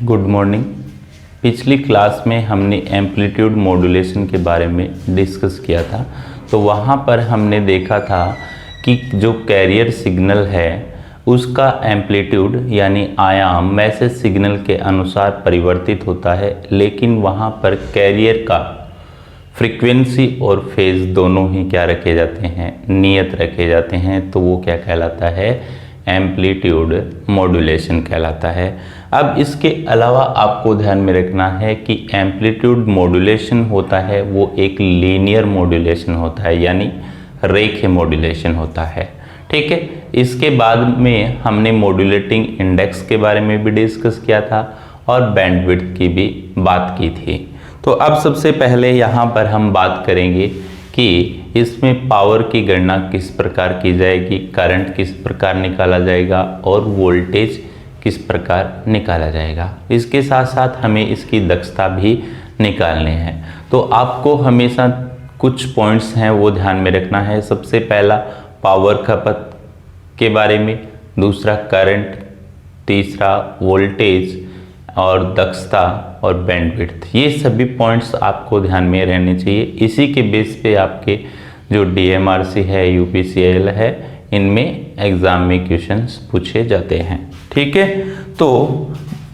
Good morning. पिछली class में हमने एम्पलीट्यूड मॉड्यूलेशन के बारे में डिस्कस किया था। तो वहाँ पर हमने देखा था कि जो कैरियर सिग्नल है उसका एम्पलीट्यूड यानी आयाम मैसेज सिग्नल के अनुसार परिवर्तित होता है, लेकिन वहाँ पर कैरियर का फ्रीक्वेंसी और फेज दोनों ही क्या रखे जाते हैं, नियत रखे जाते हैं। तो वो क्या कहलाता है, एम्पलीट्यूड मॉड्यूलेशन कहलाता है। अब इसके अलावा आपको ध्यान में रखना है कि एम्पलीट्यूड मॉड्यूलेशन होता है वो एक लीनियर मॉड्यूलेशन होता है, यानी रेखीय मॉड्यूलेशन होता है। ठीक है, इसके बाद में हमने मॉड्यूलेटिंग इंडेक्स के बारे में भी डिस्कस किया था और बैंडविड्थ की भी बात की थी। तो अब सबसे पहले यहाँ पर हम बात करेंगे कि इसमें पावर की गणना किस प्रकार की जाएगी, करंट किस प्रकार निकाला जाएगा और वोल्टेज किस प्रकार निकाला जाएगा। इसके साथ साथ हमें इसकी दक्षता भी निकालनी है। तो आपको हमेशा कुछ पॉइंट्स हैं वो ध्यान में रखना है। सबसे पहला पावर खपत के बारे में, दूसरा करंट, तीसरा वोल्टेज और दक्षता और बैंडविड्थ। ये सभी पॉइंट्स आपको ध्यान में रहने चाहिए। इसी के बेस पे आपके जो डीएमआरसी है, यूपीसीएल है, इनमें एग्जाम में क्वेश्चंस पूछे जाते हैं। ठीक है, तो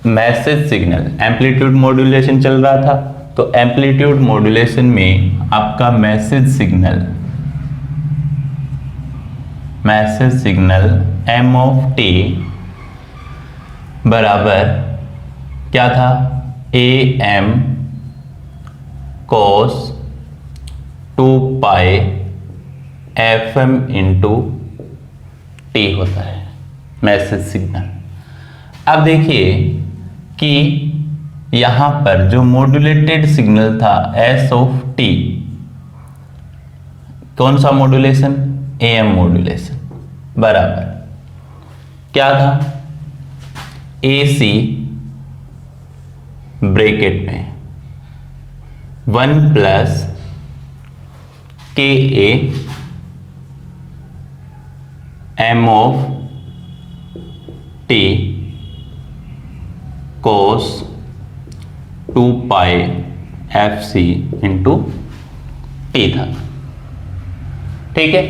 मैसेज सिग्नल एम्पलीट्यूड मॉड्यूलेशन चल रहा था। तो एम्पलीट्यूड मॉड्यूलेशन में आपका message signal M of T बराबर क्या था, A M cos 2 pi F M into T होता है मैसेज सिग्नल। अब देखिए कि यहां पर जो मॉड्यूलेटेड सिग्नल था एस ऑफ टी, कौन सा मॉड्यूलेशन, ए एम मॉड्यूलेशन, बराबर क्या था, ए सी ब्रैकेट में 1 plus K A M of T cos 2 pi F C into T था। ठीक है,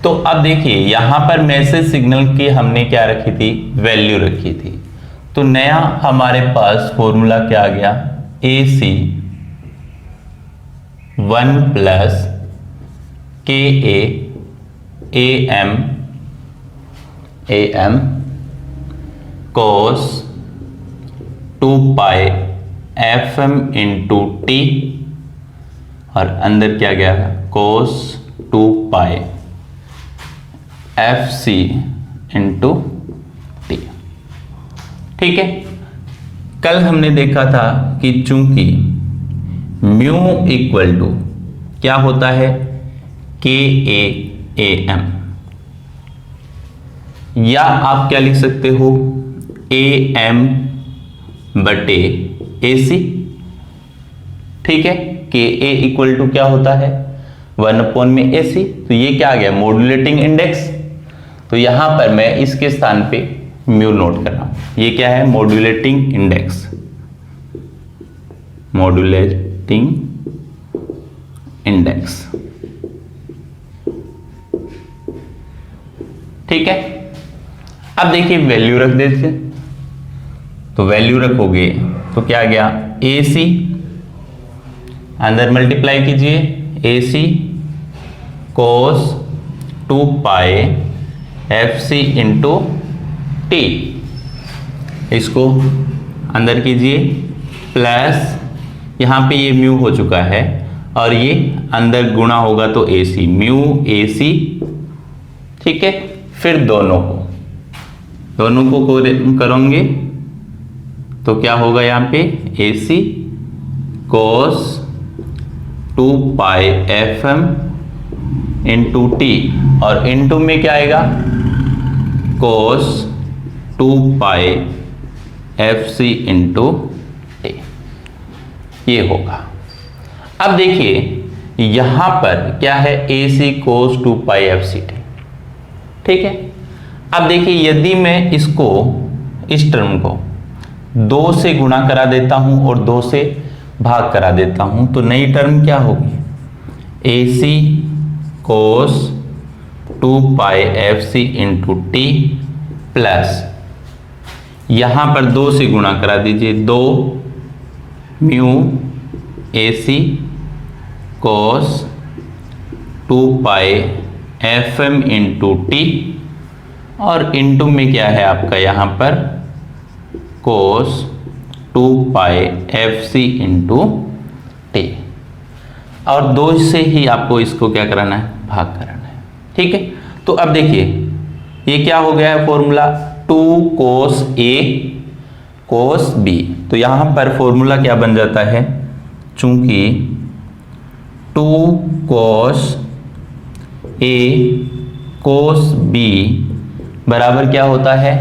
तो अब देखिए यहां पर मैसेज सिग्नल की हमने क्या रखी थी, वैल्यू रखी थी। तो नया हमारे पास फॉर्मूला क्या आ गया, ए सी 1 plus K A M cos 2 pi F M into T, और अंदर क्या गया, cos 2 pi F C into T. ठीक है, कल हमने देखा था कि चूंकि म्यू इक्वल टू क्या होता है, के ए एम, या आप क्या लिख सकते हो, ए एम बटे ए सी। ठीक है, के ए इक्वल टू क्या होता है, 1 में ए सी। तो ये क्या आ गया, मॉड्यूलेटिंग इंडेक्स। तो यहां पर मैं इसके स्थान पे म्यू नोट कर रहा हूं। ये क्या है, मॉड्यूलेटिंग इंडेक्स, मॉड्यूलेटिंग इंडेक्स। ठीक है, अब देखिए वैल्यू रख देते। तो वैल्यू रखोगे तो क्या आ गया, ए सी, अंदर मल्टीप्लाई कीजिए, ए सी कोस 2 pi F C into T, इसको अंदर कीजिए, प्लस यहां पे ये म्यू हो चुका है और ये अंदर गुणा होगा तो ए सी, म्यू ए सी। ठीक है, फिर दोनों को करोगे तो क्या होगा, यहां पे ए सी कोस 2 pi F M into T, और इंटू में क्या आएगा, कोस 2 pi F C into T, ये होगा। अब देखिए यहां पर क्या है, ए सी कोस 2 पाई एफ सी टी। ठीक है, अब देखिए यदि मैं इसको, इस टर्म को 2 से गुणा करा देता हूं और 2 से भाग करा देता हूं, तो नई टर्म क्या होगी, AC cos 2 पाई FC इंटू टी प्लस यहां पर 2 से गुणा करा दीजिए, 2 म्यू AC cos 2 पाई FM इंटू टी, और इंटू में क्या है आपका यहां पर cos 2 पाई FC इंटू टी, और 2 से ही आपको इसको क्या कराना है, भाग कराना है। ठीक है, तो अब देखिए ये क्या हो गया है formula, 2 cos A cos B, तो यहां पर फॉर्मूला क्या बन जाता है, चूंकि 2 cos A cos B बराबर क्या होता है,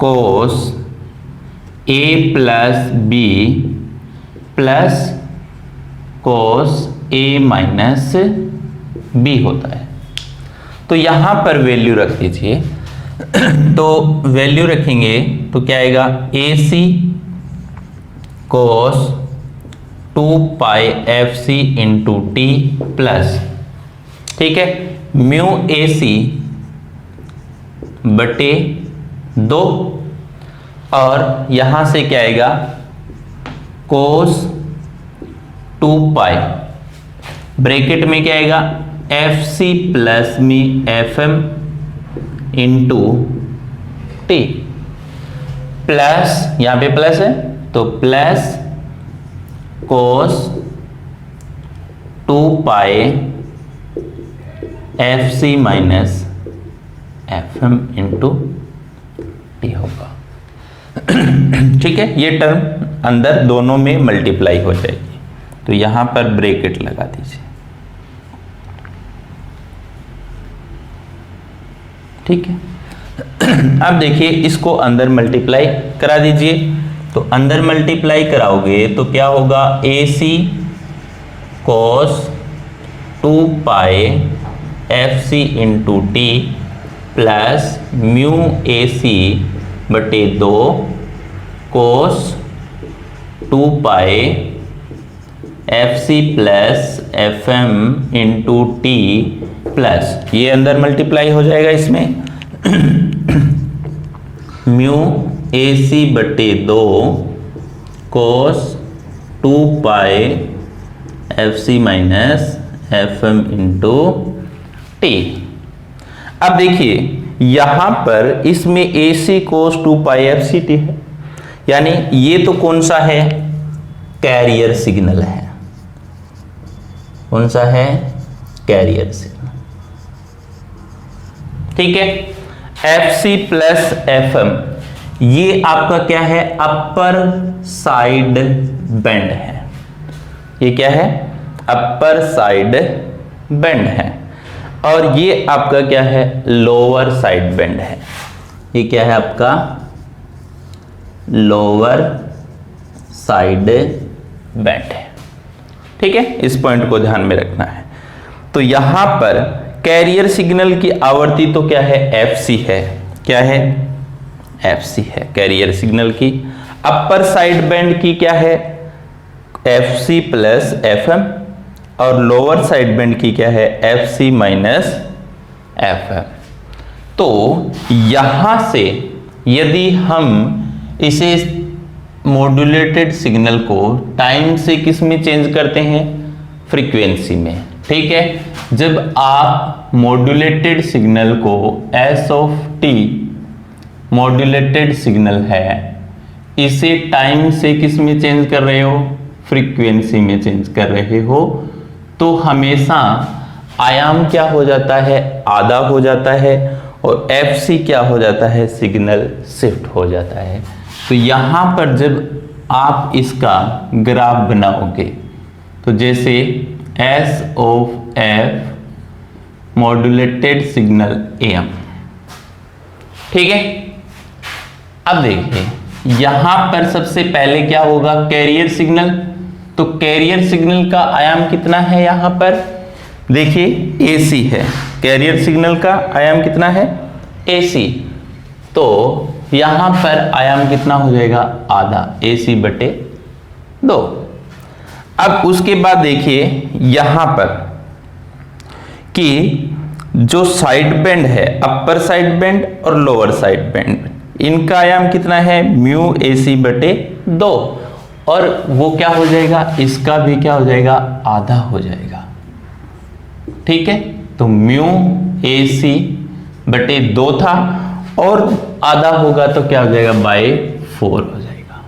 cos A plus B plus cos A minus B होता है। तो यहां पर वैल्यू रख दीजिए, तो वैल्यू रखेंगे तो क्या आएगा, AC cos 2 पाई FC इंटू टी प्लस, ठीक है, म्यू AC बटे 2, और यहां से क्या आएगा cos 2 पाई, ब्रैकेट में क्या आएगा FC प्लस में FM इंटू टी प्लस, यहां पे प्लस है तो प्लस cos 2 पाई FC minus FM into T होगा। ठीक है, ये टर्म अंदर दोनों में मल्टीप्लाई हो जाएगी, तो यहां पर ब्रैकेट लगा दीजिए। ठीक है, अब देखिए इसको अंदर मल्टीप्लाई करा दीजिए, तो अंदर मल्टीप्लाई कराओगे तो क्या होगा, AC cos 2 पाई FC into T plus mu AC बटे 2 cos 2 पाई FC plus FM into T plus, ये अंदर मल्टीप्लाई हो जाएगा इसमें म्यू AC बटे 2 cos 2 पाई FC minus FM into T. अब देखिए यहां पर इसमें AC cos 2 पाई FC टी है, यानी ये तो कौन सा है, कैरियर सिग्नल है, कौन सा है, कैरियर सिग्नल। ठीक है, FC प्लस FM ये आपका क्या है, अपर साइड बेंड है, ये क्या है, अपर साइड बेंड है, और ये आपका क्या है, लोअर साइड बेंड है, ये क्या है आपका लोअर साइड बेंड है। ठीक है, इस पॉइंट को ध्यान में रखना है। तो यहां पर कैरियर सिग्नल की आवृत्ति तो क्या है, FC है, क्या है, FC है कैरियर सिग्नल की। अपर साइड बैंड की क्या है, FC प्लस FM, और लोअर साइड बैंड की क्या है, FC माइनस FM। तो यहां से यदि हम इसे मॉड्यूलेटेड सिग्नल को टाइम से किस में चेंज करते हैं, फ्रीक्वेंसी में। ठीक है, जब आप मॉड्यूलेटेड सिग्नल को S of t modulated signal है, इसे टाइम से किस में चेंज कर रहे हो, फ्रीक्वेंसी में चेंज कर रहे हो, तो हमेशा आयाम क्या हो जाता है, आधा हो जाता है, और FC क्या हो जाता है, सिग्नल शिफ्ट हो जाता है। तो यहां पर जब आप इसका ग्राफ बनाओगे तो जैसे S of F modulated signal AM, ठीक है। अब देखिए यहां पर सबसे पहले क्या होगा, कैरियर सिग्नल। तो कैरियर सिग्नल का आयाम कितना है, यहां पर देखिए AC है, कैरियर सिग्नल का आयाम कितना है, AC। तो यहां पर आयाम कितना हो जाएगा, आधा, AC/2। अब उसके बाद देखिए यहां पर कि जो साइड बेंड है, अपर साइड बेंड और लोअर साइड बेंड, इनका आयाम कितना है, μAC/2, और वो क्या हो जाएगा, इसका भी क्या हो जाएगा, आधा हो जाएगा। ठीक है, तो μAC/2 था और आधा होगा तो क्या हो जाएगा, /4 हो जाएगा,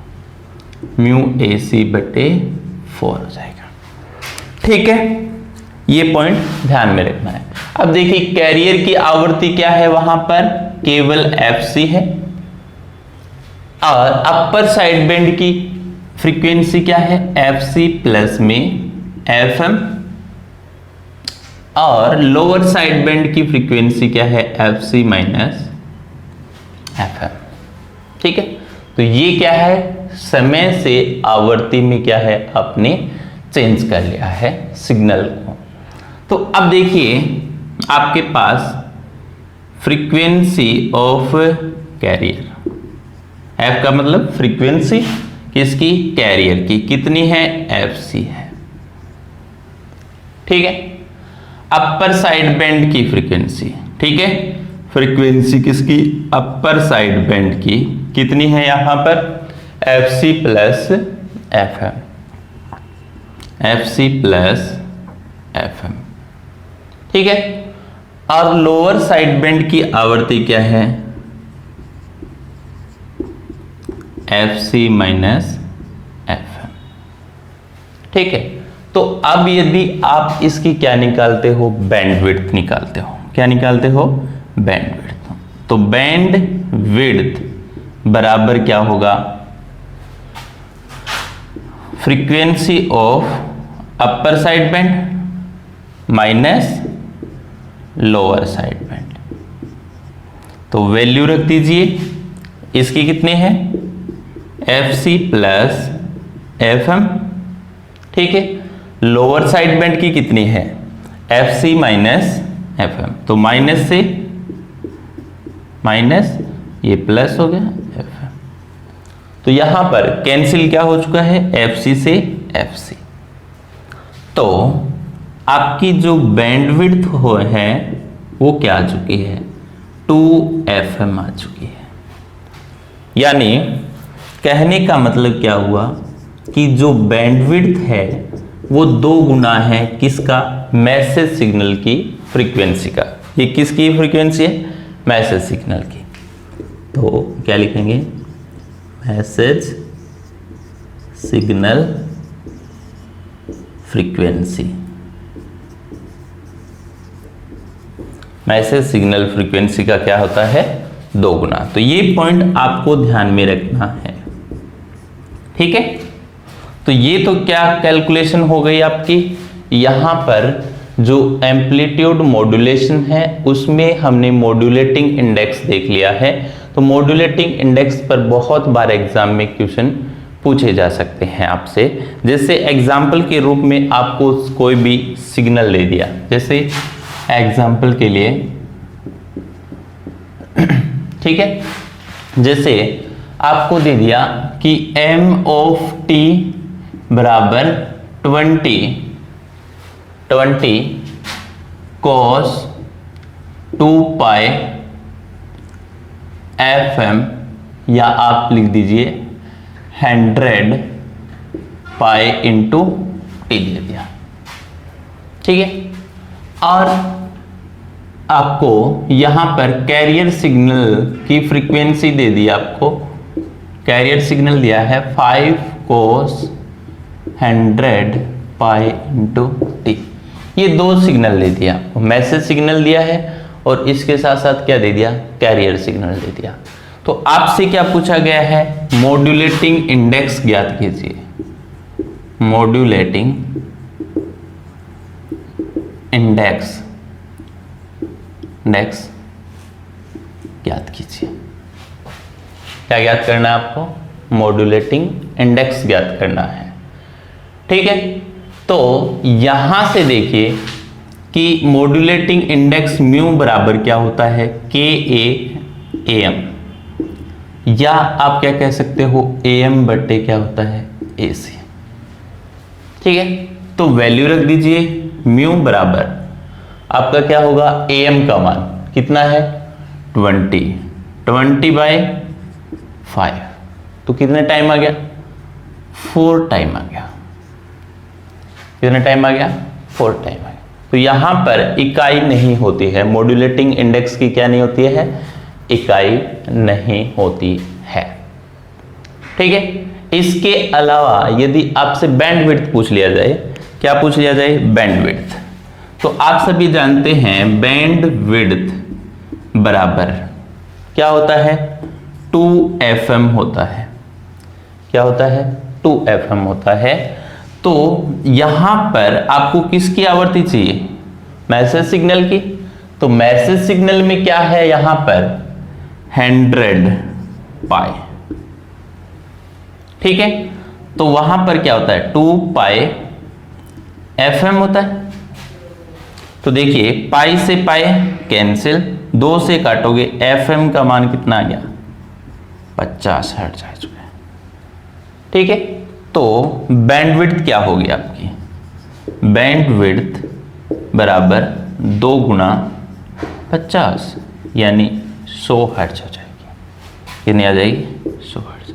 μAC/4 हो जाएगा। ठीक है, ये पॉइंट ध्यान में रखना है। अब देखिए कैरियर की आवृत्ति क्या है, वहां पर केवल FC है, और अपर साइड बेंड की फ्रीक्वेंसी क्या है, FC प्लस में FM, और लोअर साइड बेंड की फ्रीक्वेंसी क्या है, FC माइनस FM। ठीक है, तो ये क्या है, समय से आवर्ती में क्या है, आपने चेंज कर लिया है सिग्नल को। तो अब देखिए आपके पास फ्रीक्वेंसी ऑफ कैरियर, F का मतलब फ्रीक्वेंसी किसकी, कैरियर की, कितनी है, FC है। ठीक है, अपर साइड बेंड की फ्रीक्वेंसी, ठीक है, फ्रीक्वेंसी किसकी, अपर साइड बेंड की कितनी है, यहां पर FC plus FM, FC plus FM। ठीक है, और लोअर साइड बेंड की आवृत्ति क्या है, FC माइनस FM। ठीक है, तो अब यदि आप इसकी क्या निकालते हो, बैंडविड्थ निकालते हो, क्या निकालते हो, बैंडविड्थ। तो बैंडविड्थ बराबर क्या होगा, frequency of upper side bend minus lower side bend. तो वैल्यू रख दीजिए, इसकी कितनी है, FC प्लस FM। ठीक है, लोअर साइड बेंड की कितनी है, FC माइनस FM। तो माइनस से माइनस, ये प्लस हो गया FM। तो यहां पर कैंसिल क्या हो चुका है, FC से FC। तो आपकी जो बैंडविड्थ हो है वो क्या आ चुकी है, 2FM आ चुकी है। यानी कहने का मतलब क्या हुआ कि जो बैंडविड्थ है वो 2 गुना है किसका, मैसेज सिग्नल की फ्रीक्वेंसी का। ये किसकी फ्रीक्वेंसी है, मैसेज सिग्नल की। तो क्या लिखेंगे, message signal frequency, message signal frequency का क्या होता है, 2 गुना। तो ये पॉइंट आपको ध्यान में रखना है। ठीक है, तो ये तो क्या कैलकुलेशन हो गई आपकी। यहां पर जो एम्पलीट्यूड मॉड्यूलेशन है उसमें हमने मॉड्यूलेटिंग इंडेक्स देख लिया है। तो मॉड्यूलेटिंग इंडेक्स पर बहुत बार एग्जाम में क्वेश्चन पूछे जा सकते हैं आपसे। जैसे एग्जाम्पल के रूप में आपको कोई भी सिग्नल दे दिया, जैसे एग्जाम्पल के लिए ठीक है, जैसे आपको दे दिया कि m(t) बराबर 20 cos 2π FM, या आप लिख दीजिए 100 π × t दे दिया। ठीक है, और आपको यहां पर कैरियर सिग्नल की फ्रीक्वेंसी दे दी, आपको कैरियर सिग्नल दिया है 5 cos 100 π × t। ये 2 सिग्नल दे दिया, मैसेज सिग्नल दिया है और इसके साथ साथ क्या दे दिया, कैरियर सिग्नल दे दिया। तो आपसे क्या पूछा गया है, मॉड्यूलेटिंग इंडेक्स ज्ञात कीजिए, मॉड्यूलेटिंग इंडेक्स ज्ञात कीजिए। क्या ज्ञात करना है आपको, मॉड्यूलेटिंग इंडेक्स ज्ञात करना है। ठीक है, तो यहां से देखिए कि मॉड्यूलेटिंग इंडेक्स म्यू बराबर क्या होता है, KA AM। या आप क्या कह सकते हो AM बटे क्या होता है AC। ठीक है, तो वैल्यू रख दीजिए म्यू बराबर आपका क्या होगा AM का मान कितना है 20/5, तो कितने टाइम आ गया 4 टाइम आ गया। कितने टाइम आ गया 4 टाइम आ गया। तो यहां पर इकाई नहीं होती है, मॉड्यूलेटिंग इंडेक्स की क्या नहीं होती है, इकाई नहीं होती है। ठीक है, इसके अलावा यदि आपसे बैंडविड्थ पूछ लिया जाए, क्या पूछ लिया जाए बैंडविड्थ, तो आप सभी जानते हैं बैंडविड्थ बराबर क्या होता है 2FM होता है। क्या होता है 2FM होता है। तो यहां पर आपको किसकी आवृत्ति चाहिए, मैसेज सिग्नल की। तो मैसेज सिग्नल में क्या है यहां पर 100 पाई। ठीक है, तो वहां पर क्या होता है 2 पाई FM होता है। तो देखिए पाई से पाई कैंसिल, 2 से काटोगे FM का मान कितना आ गया 50 हर्ट्ज आ चुका है। ठीक है, तो बैंडविड्थ क्या होगी आपकी, बैंडविड्थ बराबर 2 गुणा 50 यानी 100 हर्ट्ज हो जाएगी। कितनी आ जाएगी 100 हर्ट्ज।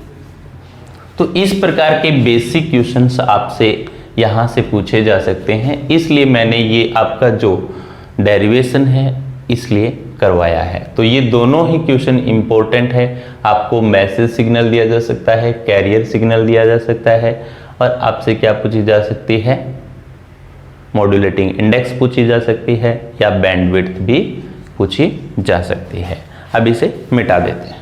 तो इस प्रकार के बेसिक क्वेश्चंस आपसे यहाँ से पूछे जा सकते हैं, इसलिए मैंने ये आपका जो डेरिवेशन है इसलिए करवाया है। तो ये दोनों ही क्वेश्चन इंपॉर्टेंट है। आपको मैसेज सिग्नल दिया जा सकता है, कैरियर सिग्नल दिया जा सकता है, और आपसे क्या पूछी जा सकती है मॉड्यूलेटिंग इंडेक्स पूछी जा सकती है, या बैंडविड्थ भी पूछी जा सकती है। अब इसे मिटा देते हैं।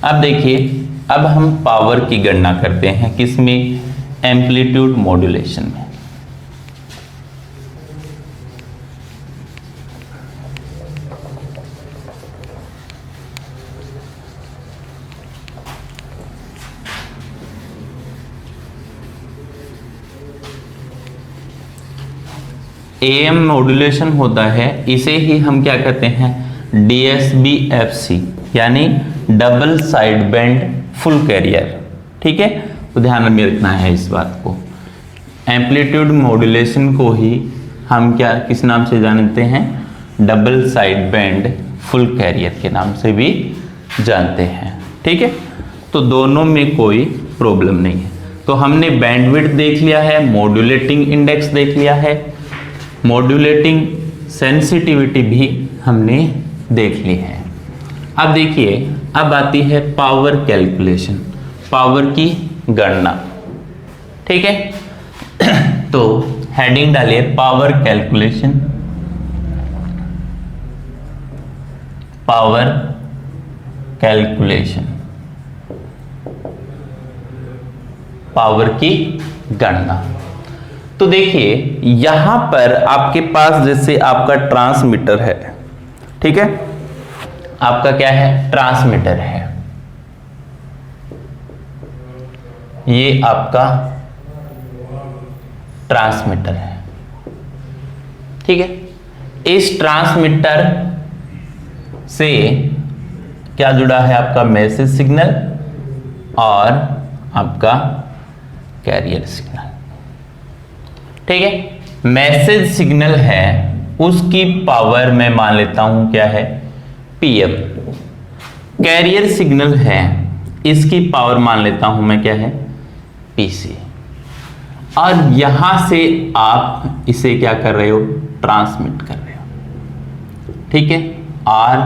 अब देखिए, अब हम पावर की गणना करते हैं किसमें, एम्पलीट्यूड मॉड्यूलेशन में। AM मॉड्यूलेशन होता है, इसे ही हम क्या कहते हैं DSB-FC यानी double side band full carrier. ठीक है, तो ध्यान में रखना है इस बात को। एम्पलीट्यूड मॉड्यूलेशन को ही हम क्या किस नाम से जानते हैं, double side band full carrier के नाम से भी जानते हैं। ठीक है, तो दोनों में कोई प्रॉब्लम नहीं है। तो हमने बैंडविड्थ देख लिया है, मॉड्यूलेटिंग इंडेक्स देख लिया है, मॉड्यूलेटिंग सेंसिटिविटी भी हमने देख ली है। अब देखिए, अब आती है पावर कैलकुलेशन, पावर की गणना। ठीक है, तो हेडिंग डालिए power calculation, power calculation, power की गणना। तो देखिए यहां पर आपके पास जैसे आपका ट्रांसमीटर है, ठीक है, आपका क्या है ट्रांसमीटर है, ये आपका ट्रांसमीटर है। ठीक है, इस ट्रांसमीटर से क्या जुड़ा है आपका मैसेज सिग्नल और आपका कैरियर सिग्नल। ठीक है, मैसेज सिग्नल है उसकी पावर मैं मान लेता हूं क्या है PM। कैरियर सिग्नल है इसकी पावर मान लेता हूं मैं क्या है PC। और यहां से आप इसे क्या कर रहे हो ट्रांसमिट कर रहे हो। ठीक है, R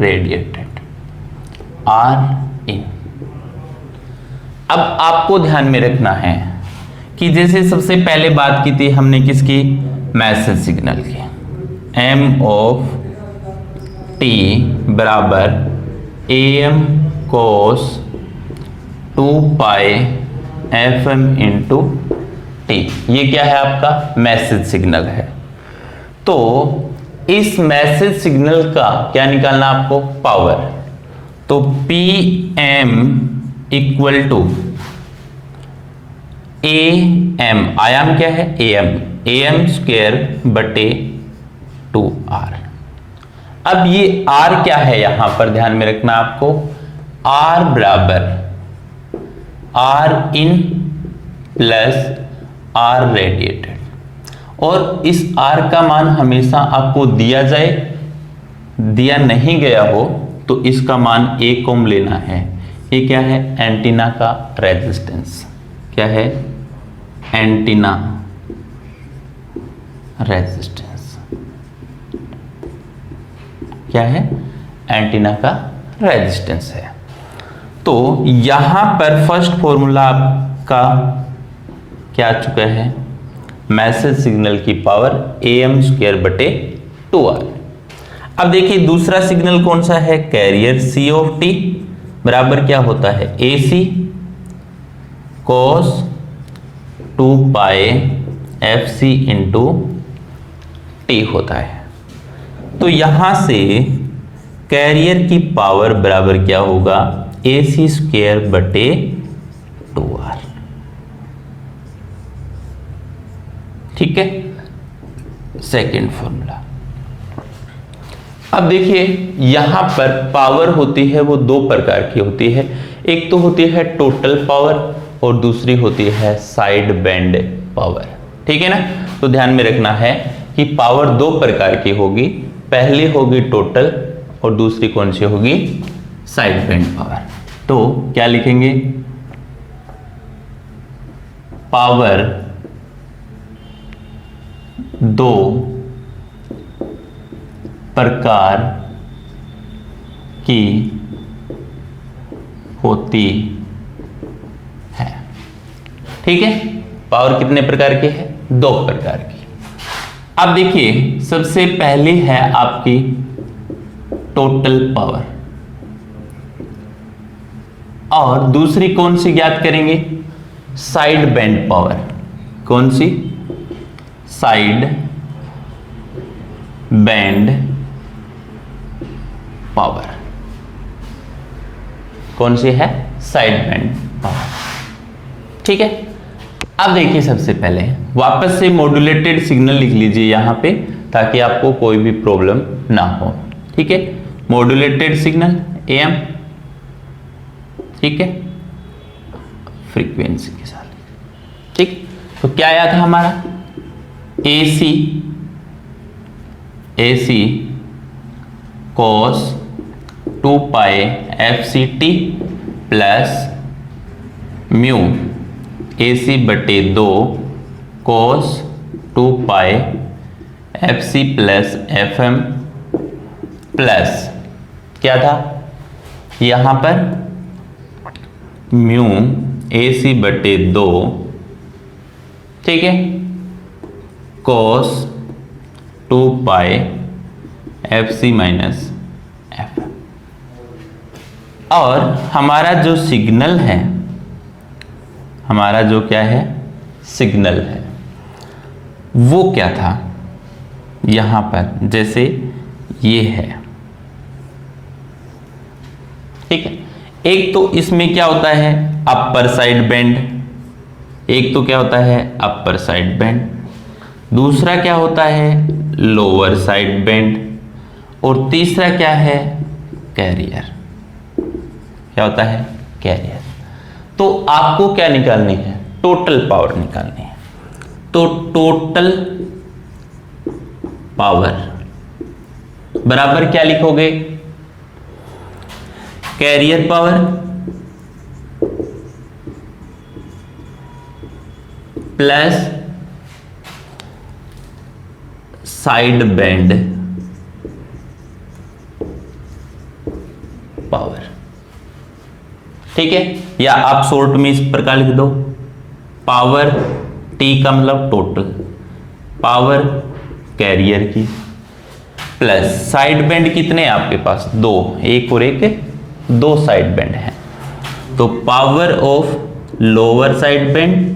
रेडिएटेड, R इन। अब आपको ध्यान में रखना है कि जैसे सबसे पहले बात की थी हमने किसकी, मैसेज सिग्नल की, M ऑफ T बराबर AM cos 2 pi FM into T। ये क्या है आपका मैसेज सिग्नल है। तो इस मैसेज सिग्नल का क्या निकालना आपको पावर। तो तो P M equal to A M, आयाम क्या है ए एम स्क्वायर बटे 2r। अब ये r क्या है यहां पर ध्यान में रखना आपको, r बराबर r in plus r radiated, और इस r का मान हमेशा आपको दिया जाए, दिया नहीं गया हो तो इसका मान 1 ओम लेना है। ये क्या है, एंटीना का रेजिस्टेंस। क्या है, एंटीना रेजिस्टेंस। क्या है, एंटीना का रेजिस्टेंस है। तो यहां पर फर्स्ट फॉर्मूला आपका क्या आ चुका है, मैसेज सिग्नल की पावर am स्क्वायर बटे 2r। अब देखिए दूसरा सिग्नल कौन सा है, कैरियर c ऑफ t बराबर क्या होता है, ac cos 2 पाई fc इंटू t होता है। तो यहां से कैरियर की पावर बराबर क्या होगा, ac स्क्वायर बटे 2r। ठीक है, सेकेंड फॉर्मूला। अब देखिए यहां पर पावर होती है वो दो प्रकार की होती है, एक तो होती है टोटल पावर और दूसरी होती है साइड बैंड पावर। ठीक है ना, तो ध्यान में रखना है कि पावर दो प्रकार की होगी, पहली होगी टोटल और दूसरी कौन सी होगी, साइड बैंड पावर। तो क्या लिखेंगे, पावर दो प्रकार की होती है। ठीक है, पावर कितने प्रकार की है, दो प्रकार की। अब देखिए सबसे पहली है आपकी टोटल पावर, और दूसरी कौन सी ज्ञात करेंगे, साइड बैंड पावर। कौन सी, साइड बैंड पावर। कौन सी है, साइड बैंड पावर। ठीक है, अब देखिए सबसे पहले वापस से मॉड्यूलेटेड सिग्नल लिख लीजिए यहां पे, ताकि आपको कोई भी प्रॉब्लम ना हो। ठीक है, मॉड्यूलेटेड सिग्नल AM, ठीक है, फ्रीक्वेंसी के साथ। ठीक, तो क्या आया था हमारा, AC cos 2 पाई FCT प्लस म्यू AC बटे 2 cos 2 पाई FC प्लस FM प्लस क्या था यहां पर, म्यू AC बटे 2, ठीक है, cos 2 पाई FC माइनस एफ। और हमारा जो सिग्नल है, हमारा जो क्या है सिग्नल है, वो क्या था यहां पर, जैसे ये है। ठीक है, एक तो इसमें क्या होता है अपर साइड बैंड, एक तो क्या होता है अपर साइड बैंड, दूसरा क्या होता है लोअर साइड बैंड, और तीसरा क्या है कैरियर। क्या होता है कैरियर। तो आपको क्या निकालनी है, टोटल पावर निकालनी है। तो टोटल पावर बराबर क्या लिखोगे, carrier power plus side band power. ठीक है, या आप शॉर्ट में इस प्रकार लिख दो, पावर T का मतलब टोटल पावर कैरियर की प्लस साइड बैंड कितने हैं आपके पास, दो, एक और एक, दो साइड बैंड है। तो power of lower side band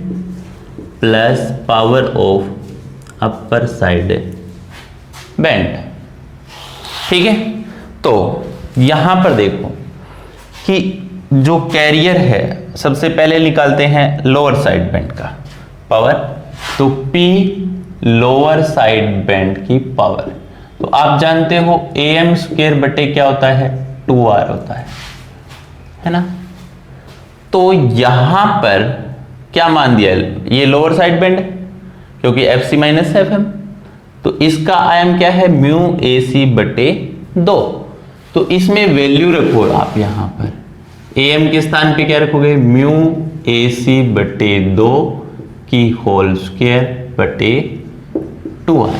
plus power of upper side band. ठीक है, तो यहां पर देखो कि जो कैरियर है सबसे पहले निकालते हैं लोअर साइड बैंड का पावर, तो P लोअर साइड बैंड की पावर, तो आप जानते हो AM स्क्वायर बटे क्या होता है 2R होता है ना। तो यहां पर क्या मान दिया, ये लोअर साइड बैंड क्योंकि FC माइनस FM, तो इसका आयाम क्या है म्यू AC बटे 2, तो इसमें वैल्यू रखो आप यहां पर AM के स्थान पे क्या रखोगे म्यू AC बटे 2 की होल स्क्वायर बटे 2R,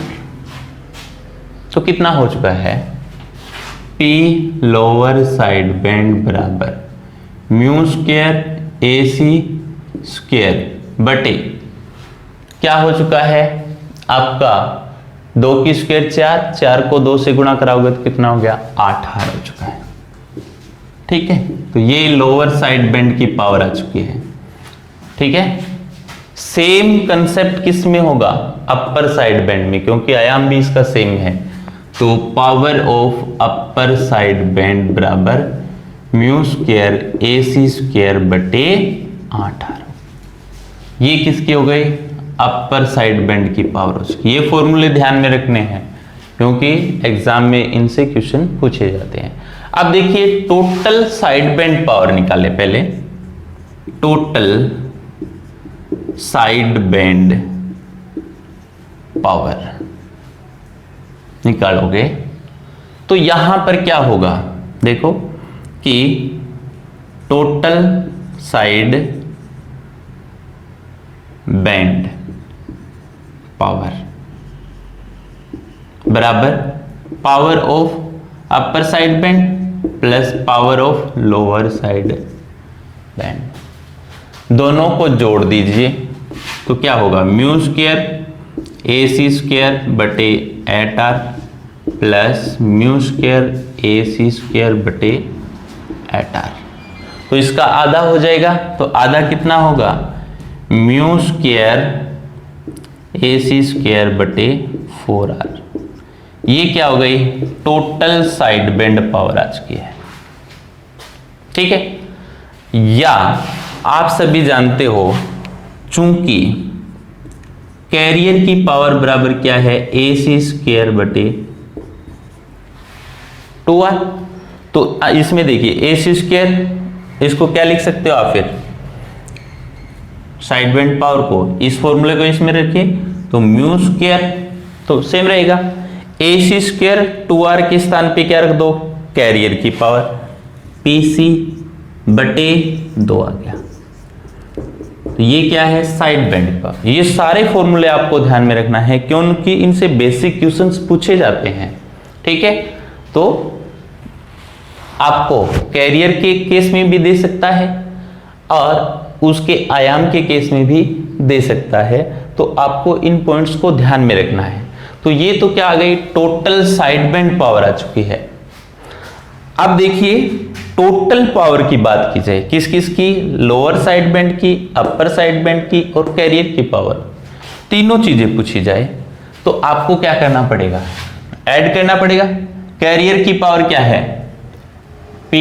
तो कितना हो चुका है P लोअर साइड बैंड बराबर म्यू स्क्वायर AC स्क्वायर बटे क्या हो चुका है आपका 2 की स्क्वायर 4, 4 को 2 से गुणा कराओगे तो कितना हो गया 8R हो चुका है। ठीक है, तो ये लोअर साइड बैंड की पावर आ चुकी है। ठीक है, सेम कंसेप्ट किस में होगा अपर साइड बैंड में, क्योंकि आयाम भी इसका सेम है, तो power of upper side band बराबर म्यू स्क्वायर AC स्क्वायर बटे 8R, ये किसकी हो गई अपर साइड बैंड की पावर हो चुकी। ये फॉर्मूले ध्यान में रखने हैं क्योंकि एग्जाम में इनसे क्वेश्चन पूछे जाते हैं। अब देखिए टोटल साइड बैंड पावर निकाले, पहले टोटल साइड बैंड पावर निकालोगे तो यहां पर क्या होगा, देखो कि टोटल साइड बैंड पावर बराबर power of upper side band plus power of lower side band, दोनों को जोड़ दीजिए तो क्या होगा म्यू स्क्वायर AC स्क्वायर बटे 8R plus mu square AC square बटे 8R, तो इसका आधा हो जाएगा, तो आधा कितना होगा म्यू स्क्वायर AC स्क्वायर बटे 4R, ये क्या हो गई टोटल साइड बैंड पावर आ चुकी है। ठीक है, या आप सभी जानते हो चूंकि कैरियर की पावर बराबर क्या है AC स्क्वायर बटे 2R, तो इसमें देखिए AC स्क्वायर इसको क्या लिख सकते हो आप, फिर साइड बैंड पावर को इस फॉर्मूले को इसमें रखिए तो म्यू स्क्वायर तो सेम रहेगा, AC स्क्वायर 2R के स्थान पे क्या रख दो कैरियर की पावर PC बटे 2 आ गया, तो ये क्या है साइड बैंड पावर। ये सारे फॉर्मूले आपको ध्यान में रखना है क्योंकि इनसे बेसिक क्वेश्चंस पूछे जाते हैं। ठीक है, तो आपको कैरियर के केस में भी दे सकता है और उसके आयाम के केस में भी दे सकता है, तो आपको इन पॉइंट्स को ध्यान में रखना है। तो ये तो क्या आ गई टोटल साइड बैंड पावर आ चुकी है। अब देखिए टोटल पावर की बात की जाए, किस किस की, लोअर साइड बैंड की, अपर साइड बैंड की और कैरियर की पावर, तीनों चीजें पूछी जाए तो आपको क्या करना पड़ेगा, ऐड करना पड़ेगा। कैरियर की पावर क्या है P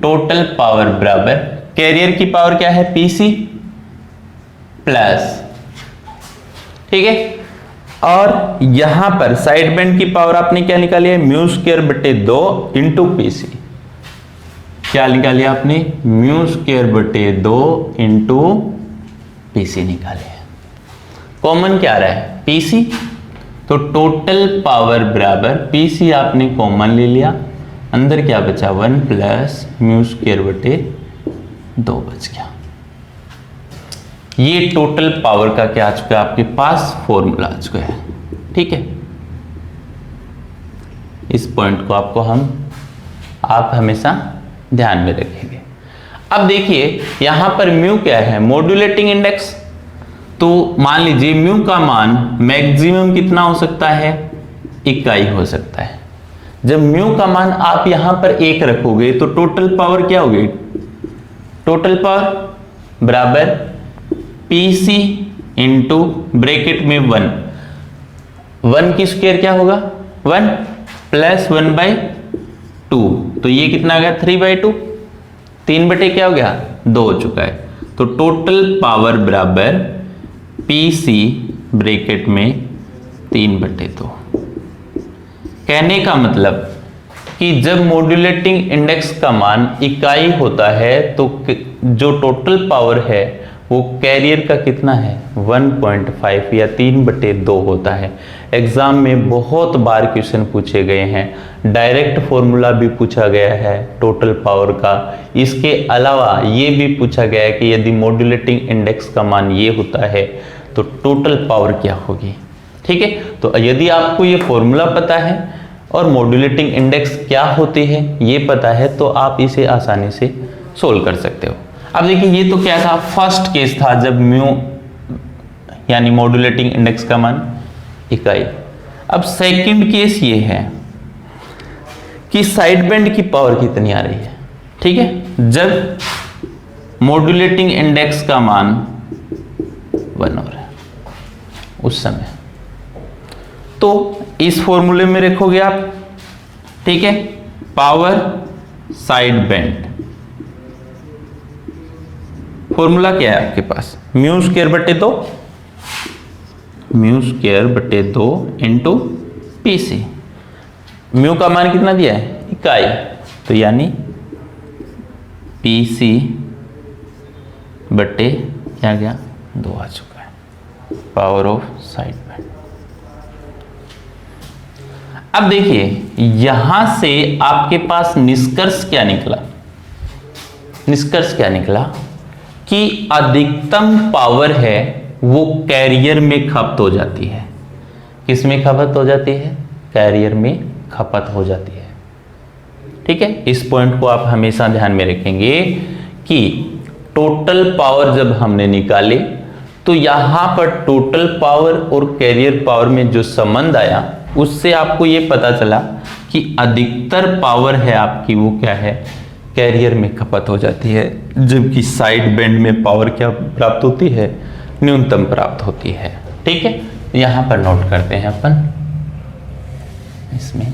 टोटल पावर बराबर कैरियर की पावर क्या है PC प्लस, ठीक है, और यहां पर साइड बैंड की पावर आपने क्या निकाली है म्यू स्क्वायर बटे 2 इंटू PC, क्या निकाली आपने म्यू स्क्वायर बटे 2 इंटू PC निकाले, कॉमन क्या रहा है PC, तो टोटल पावर बराबर PC आपने कॉमन ले लिया, अंदर क्या बचा 1 प्लस म्यू स्क्वायर बटे 2 बच गया। ये टोटल पावर का क्या आ चुका है आपके पास फॉर्मूला आ चुका है। ठीक है, इस पॉइंट को आप हमेशा ध्यान में रखेंगे। अब देखिए यहां पर म्यू क्या है मॉड्यूलेटिंग इंडेक्स, तो मान लीजिए म्यू का मान मैक्सिमम कितना हो सकता है, इकाई हो सकता है। जब म्यू का मान आप यहां पर 1 रखोगे तो टोटल पावर क्या होगी, टोटल पावर बराबर PC इंटू ब्रैकेट में 1 की स्क्वायर क्या होगा 1 प्लस 1/2, तो ये कितना आ गया 3/2, 3 बटे क्या हो गया 2 हो चुका है। तो टोटल पावर बराबर PC ब्रैकेट में 3 बटे 2। कहने का मतलब कि जब मॉड्यूलेटिंग इंडेक्स का मान इकाई होता है तो जो टोटल पावर है वो कैरियर का कितना है 1.5 या 3 बटे 2 होता है। एग्जाम में बहुत बार क्वेश्चन पूछे गए हैं, डायरेक्ट फॉर्मूला भी पूछा गया है टोटल पावर का। इसके अलावा ये भी पूछा गया है कि यदि मॉड्यूलेटिंग इंडेक्स का मान ये होता है तो टोटल पावर क्या होगी। ठीक है, तो यदि आपको ये फॉर्मूला पता है और मॉड्यूलेटिंग इंडेक्स क्या होती है ये पता है तो आप इसे आसानी से सोल्व कर सकते हो। अब देखिए ये तो क्या था, फर्स्ट केस था जब म्यू यानी मॉड्यूलेटिंग इंडेक्स का मान इकाई। अब सेकंड केस ये है कि साइड बैंड की पावर कितनी आ रही है। ठीक है, जब मॉड्यूलेटिंग इंडेक्स का मान 1 हो रहा है उस समय, तो इस फॉर्मूले में रखोगे आप। ठीक है, पावर साइड बैंड फॉर्मूला क्या है आपके पास, म्यू स्क्वायर बटे 2, म्यू स्क्वायर बटे 2 इंटू PC। म्यू का मान कितना दिया है इकाई, तो यानी PC बटे क्या गया 2 आ चुका है, पावर ऑफ साइड बैंड। अब देखिए यहां से आपके पास निष्कर्ष क्या निकला, निष्कर्ष क्या निकला कि अधिकतम पावर है वो कैरियर में खपत हो जाती है। किस में खपत हो जाती है, कैरियर में खपत हो जाती है। ठीक है, इस पॉइंट को आप हमेशा ध्यान में रखेंगे कि टोटल पावर जब हमने निकाले तो यहां पर टोटल पावर और कैरियर पावर में जो संबंध आया उससे आपको ये पता चला कि अधिकतर पावर है आपकी वो क्या है कैरियर में खपत हो जाती है, जबकि साइड बैंड में पावर क्या प्राप्त होती है न्यूनतम प्राप्त होती है। ठीक है, यहां पर नोट करते हैं अपन इसमें।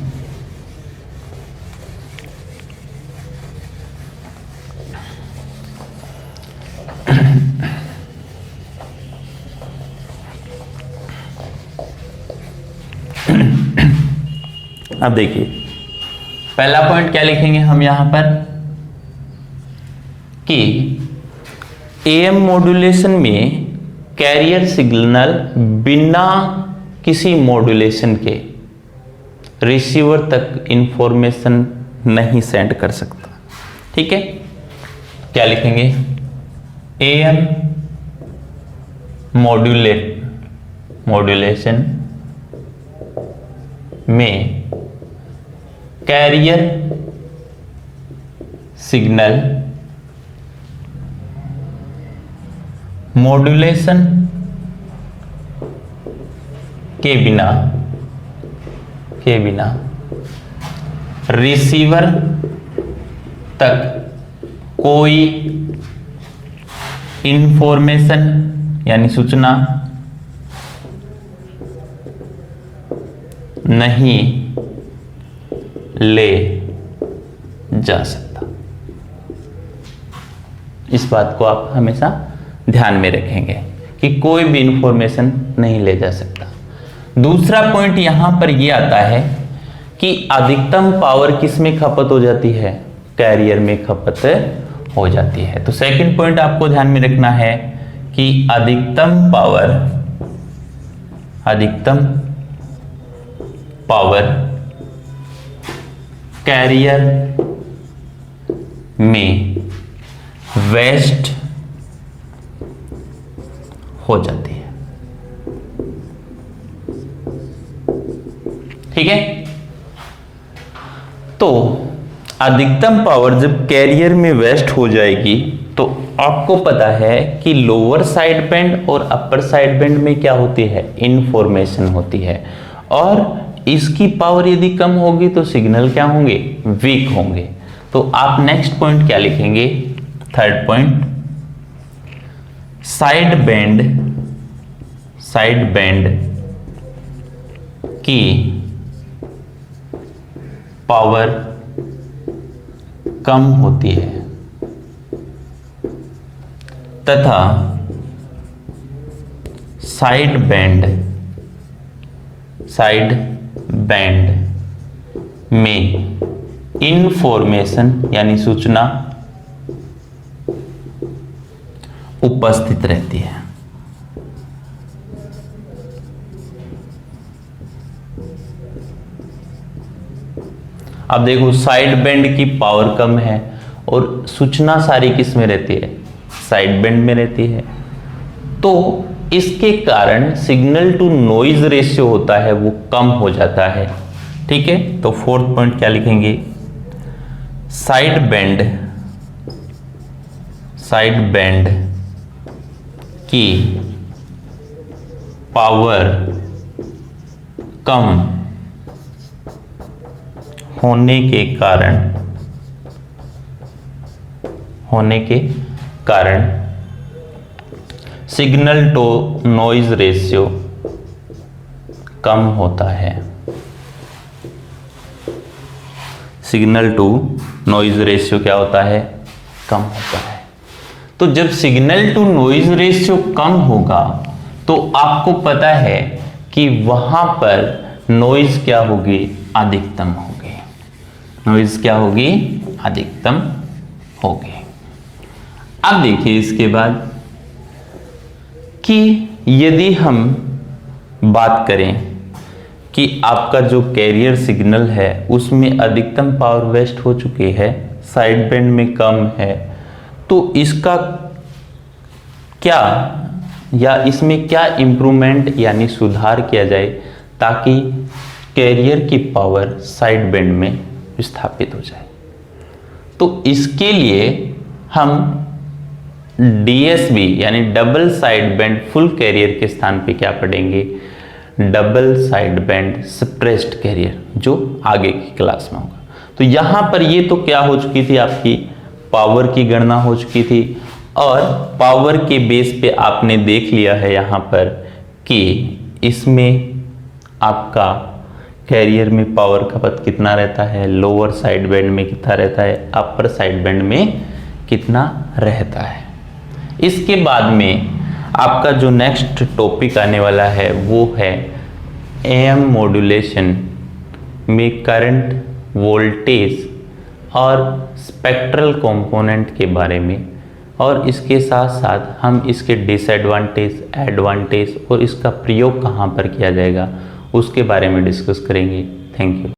अब देखिए पहला पॉइंट क्या लिखेंगे हम यहां पर कि AM मॉड्यूलेशन में कैरियर सिग्नल बिना किसी मॉड्यूलेशन के रिसीवर तक इंफॉर्मेशन नहीं सेंड कर सकता। ठीक है, क्या लिखेंगे AM मॉड्यूलेशन में कैरियर सिग्नल मॉड्यूलेशन के बिना रिसीवर तक कोई इंफॉर्मेशन यानी सूचना नहीं ले जा सकता। इस बात को आप हमेशा ध्यान में रखेंगे कि कोई भी इंफॉर्मेशन नहीं ले जा सकता। दूसरा पॉइंट यहां पर यह आता है कि अधिकतम पावर किस में खपत हो जाती है, कैरियर में खपत हो जाती है। तो सेकंड पॉइंट आपको ध्यान में रखना है कि अधिकतम पावर कैरियर में वेस्ट हो जाती है। ठीक है, तो अधिकतम पावर जब कैरियर में वेस्ट हो जाएगी तो आपको पता है कि लोअर साइड बैंड और अपर साइड बैंड में क्या होती है इंफॉर्मेशन होती है, और इसकी पावर यदि कम होगी तो सिग्नल क्या होंगे वीक होंगे। तो आप नेक्स्ट पॉइंट क्या लिखेंगे, थर्ड पॉइंट साइड बैंड की पावर कम होती है तथा साइड बैंड में इंफॉर्मेशन यानी सूचना उपस्थित रहती है। अब देखो साइड बैंड की पावर कम है और सूचना सारी किस में रहती है, साइड बैंड में रहती है, तो इसके कारण सिग्नल टू नॉइज रेशियो होता है वो कम हो जाता है। ठीक है, तो फोर्थ पॉइंट क्या लिखेंगे, साइड बैंड की पावर कम होने के कारण सिग्नल टू नॉइज रेशियो कम होता है। सिग्नल टू नॉइज रेशियो क्या होता है, कम होता है। तो जब सिग्नल टू नॉइज रेशियो कम होगा तो आपको पता है कि वहां पर नॉइज क्या होगी, अधिकतम होगी। नॉइज क्या होगी, अधिकतम होगी। अब देखिए इसके बाद कि यदि हम बात करें कि आपका जो कैरियर सिग्नल है उसमें अधिकतम पावर वेस्ट हो चुकी है, साइड बैंड में कम है, तो इसका क्या या इसमें क्या इंप्रूवमेंट यानी सुधार किया जाए ताकि कैरियर की पावर साइड बैंड में विस्थापित हो जाए। तो इसके लिए हम DSB यानी double side band full carrier के स्थान पे क्या पढ़ेंगे, double side band suppressed carrier, जो आगे की क्लास में होगा। तो यहां पर ये तो क्या हो चुकी थी, आपकी पावर की गणना हो चुकी थी और पावर के बेस पे आपने देख लिया है यहां पर कि इसमें आपका कैरियर में पावर खपत कितना रहता है, लोअर साइड बैंड में कितना रहता है, अपर साइड बैंड में कितना रहता है। इसके बाद में आपका जो नेक्स्ट टॉपिक आने वाला है वो है AM मॉड्यूलेशन में करंट, वोल्टेज और स्पेक्ट्रल कंपोनेंट के बारे में, और इसके साथ साथ हम इसके डिसएडवांटेज, एडवांटेज और इसका प्रयोग कहाँ पर किया जाएगा उसके बारे में डिस्कस करेंगे। Thank you.